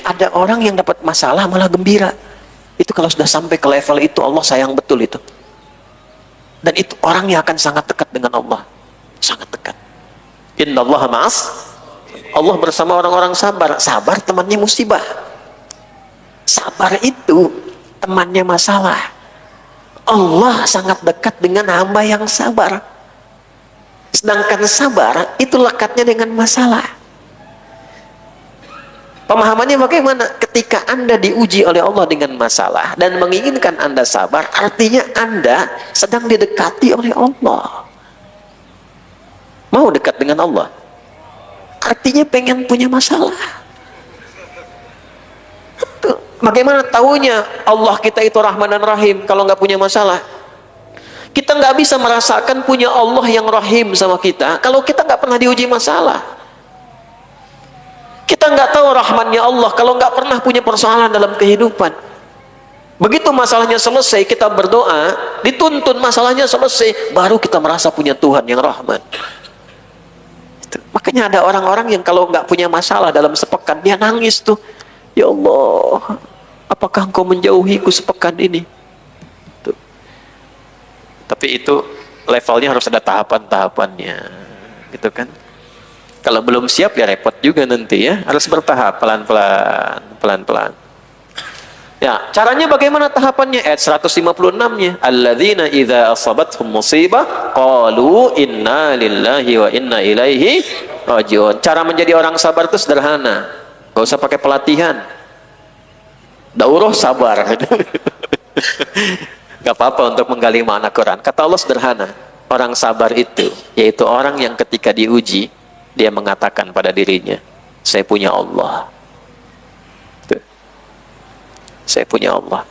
ada orang yang dapat masalah malah gembira. Itu kalau sudah sampai ke level itu, Allah sayang betul itu. Dan itu orang yang akan sangat dekat dengan Allah. Sangat dekat. Innallaha ma'as, Allah bersama orang-orang sabar. Sabar temannya musibah. Sabar itu temannya masalah. Allah sangat dekat dengan hamba yang sabar. Sedangkan sabar itu lekatnya dengan masalah. Pemahamannya bagaimana? Ketika Anda diuji oleh Allah dengan masalah dan menginginkan Anda sabar, artinya Anda sedang didekati oleh Allah. Mau dekat dengan Allah? Artinya pengen punya masalah. Bagaimana taunya Allah kita itu Rahman dan Rahim kalau nggak punya masalah? Kita nggak bisa merasakan punya Allah yang Rahim sama kita kalau kita nggak pernah diuji masalah. Kita nggak tahu Rahmannya Allah kalau nggak pernah punya persoalan dalam kehidupan. Begitu masalahnya selesai, kita berdoa, dituntun masalahnya selesai, baru kita merasa punya Tuhan yang Rahman. Makanya ada orang-orang yang kalau nggak punya masalah dalam sepekan, dia nangis tuh. Ya Allah, apakah Engkau menjauhiku sepekan ini? Tuh. Tapi itu levelnya harus ada tahapan-tahapannya, gitu kan? Kalau belum siap ya repot juga nanti ya. Harus bertahap, pelan-pelan, pelan-pelan. Ya, caranya bagaimana tahapannya? Ayat 156-nya. Alladzina idza asabathum musibah qalu inna lillahi wa inna ilaihi rajiun. Cara menjadi orang sabar itu sederhana. Gak usah pakai pelatihan. Daurah sabar. Gak apa-apa untuk menggali makna Quran. Kata Allah sederhana. Orang sabar itu, yaitu orang yang ketika diuji, dia mengatakan pada dirinya, saya punya Allah. Tuh. Saya punya Allah.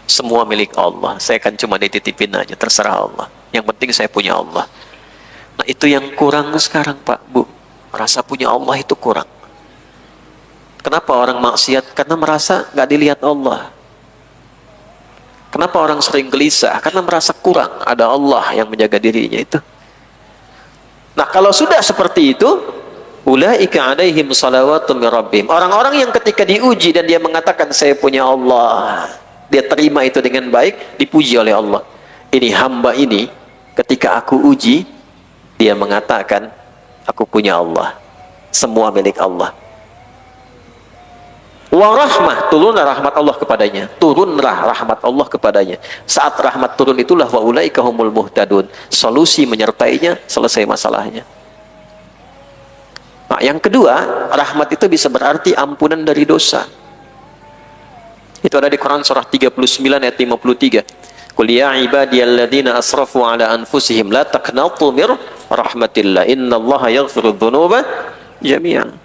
Semua milik Allah. Saya kan cuma dititipin aja, terserah Allah. Yang penting saya punya Allah. Nah itu yang kurang sekarang Pak, Bu. Rasa punya Allah itu kurang. Kenapa orang maksiat? Karena merasa nggak dilihat Allah. Kenapa orang sering gelisah? Karena merasa kurang ada Allah yang menjaga dirinya itu. Nah kalau sudah seperti itu, ulaika alaihim salawatun min rabbihim. Orang-orang yang ketika diuji dan dia mengatakan saya punya Allah, dia terima itu dengan baik, dipuji oleh Allah. Ini hamba ini ketika aku uji, dia mengatakan aku punya Allah. Semua milik Allah. Wa rahmah, turunlah rahmat Allah kepadanya. Turunlah rahmat Allah kepadanya. Saat rahmat turun itulah wa ulaika humul muhtadun. Solusi menyertainya, selesai masalahnya. Nah, yang kedua, rahmat itu bisa berarti ampunan dari dosa. Itu ada di Quran surah 39 ayat 53. Qul ya ibadiyalladzina asrafu ala anfusihim la taqnatu mir rahmatillah innallaha yaghfiru dzunuba jami'an.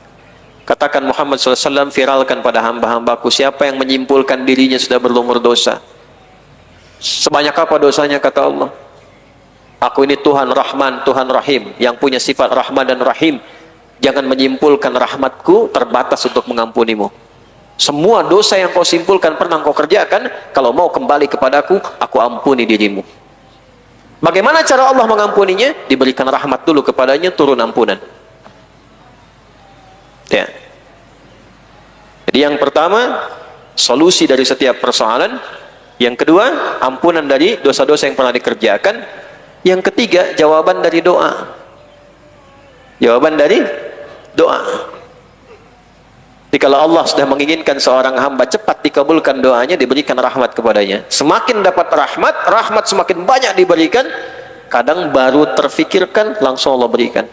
Katakan Muhammad SAW, viralkan pada hamba-hambaku, siapa yang menyimpulkan dirinya sudah berlumur dosa. Sebanyak apa dosanya, kata Allah. Aku ini Tuhan Rahman, Tuhan Rahim, yang punya sifat Rahman dan Rahim. Jangan menyimpulkan rahmatku terbatas untuk mengampunimu. Semua dosa yang kau simpulkan pernah kau kerjakan, kalau mau kembali kepadaku, aku ampuni dirimu. Bagaimana cara Allah mengampuninya? Diberikan rahmat dulu kepadanya, turun ampunan. Ya. Jadi yang pertama, solusi dari setiap persoalan. Yang kedua, ampunan dari dosa-dosa yang pernah dikerjakan. Yang ketiga, jawaban dari doa. Jawaban dari doa. Jadi kalau Allah sudah menginginkan seorang hamba cepat dikabulkan doanya, diberikan rahmat kepadanya. Semakin dapat rahmat, rahmat semakin banyak diberikan. Kadang baru terfikirkan, langsung Allah berikan.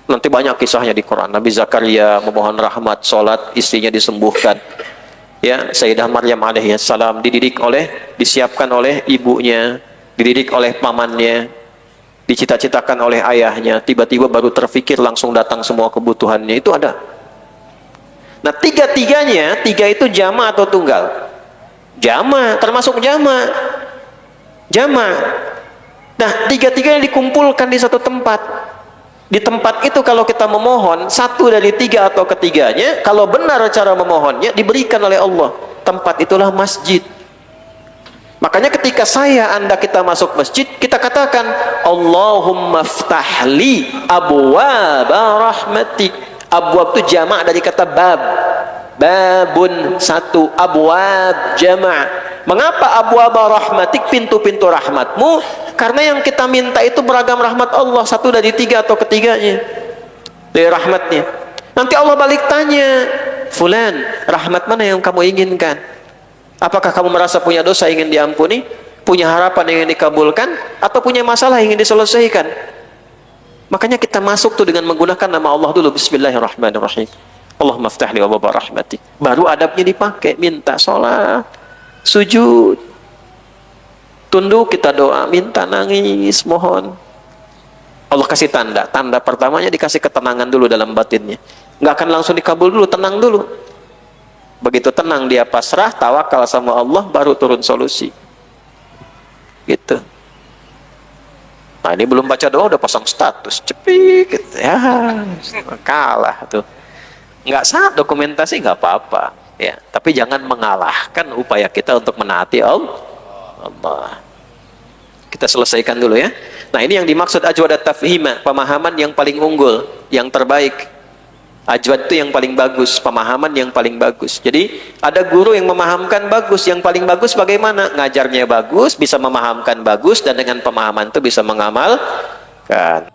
Nanti banyak kisahnya di Quran. Nabi Zakaria memohon rahmat, sholat, istrinya disembuhkan. Ya, Sayyidah Maryam alaihissalam disiapkan oleh ibunya, dididik oleh pamannya, dicita-citakan oleh ayahnya. Tiba-tiba baru terfikir, langsung datang semua kebutuhannya. Itu ada. Nah, tiga-tiganya, tiga itu jama atau tunggal? Jama, termasuk jama. Jama. Nah, tiga-tiganya dikumpulkan di satu tempat. Di tempat itu kalau kita memohon, satu dari tiga atau ketiganya, kalau benar cara memohonnya, diberikan oleh Allah. Tempat itulah masjid. Makanya ketika Anda kita masuk masjid, kita katakan, Allahumma ftahli abwaba rahmatik. Abwab itu jamak dari kata bab. babun, satu, abwab, jama'. Mengapa abwab rahmatik, pintu-pintu rahmatmu? Karena yang kita minta itu beragam rahmat Allah, satu dari tiga atau ketiganya dari rahmatnya. Nanti Allah balik tanya, fulan, rahmat mana yang kamu inginkan? Apakah kamu merasa punya dosa ingin diampuni, punya harapan ingin dikabulkan, atau punya masalah ingin diselesaikan? Makanya kita masuk tuh dengan menggunakan nama Allah dulu, bismillahirrahmanirrahim. Allahumma ftah li abwaaba rahmatik. Baru adabnya dipakai, minta sholat, sujud, tunduk, kita doa, minta, nangis, mohon. Allah kasih tanda. Tanda pertamanya dikasih ketenangan dulu dalam batinnya. Nggak akan langsung dikabul dulu, tenang dulu. Begitu tenang dia pasrah, tawakal sama Allah, baru turun solusi. Gitu. Nah ini belum baca doa udah pasang status, cepik, gitu. Ya kalah tuh. Nggak sah dokumentasi nggak apa-apa, ya. Tapi jangan mengalahkan upaya kita untuk menaati Allah. Kita selesaikan dulu ya. Nah ini yang dimaksud ajwad at-tafhima, pemahaman yang paling unggul, yang terbaik. Ajwad itu yang paling bagus, pemahaman yang paling bagus. Jadi ada guru yang memahamkan bagus, yang paling bagus bagaimana? Ngajarnya bagus, bisa memahamkan bagus, dan dengan pemahaman itu bisa mengamalkan.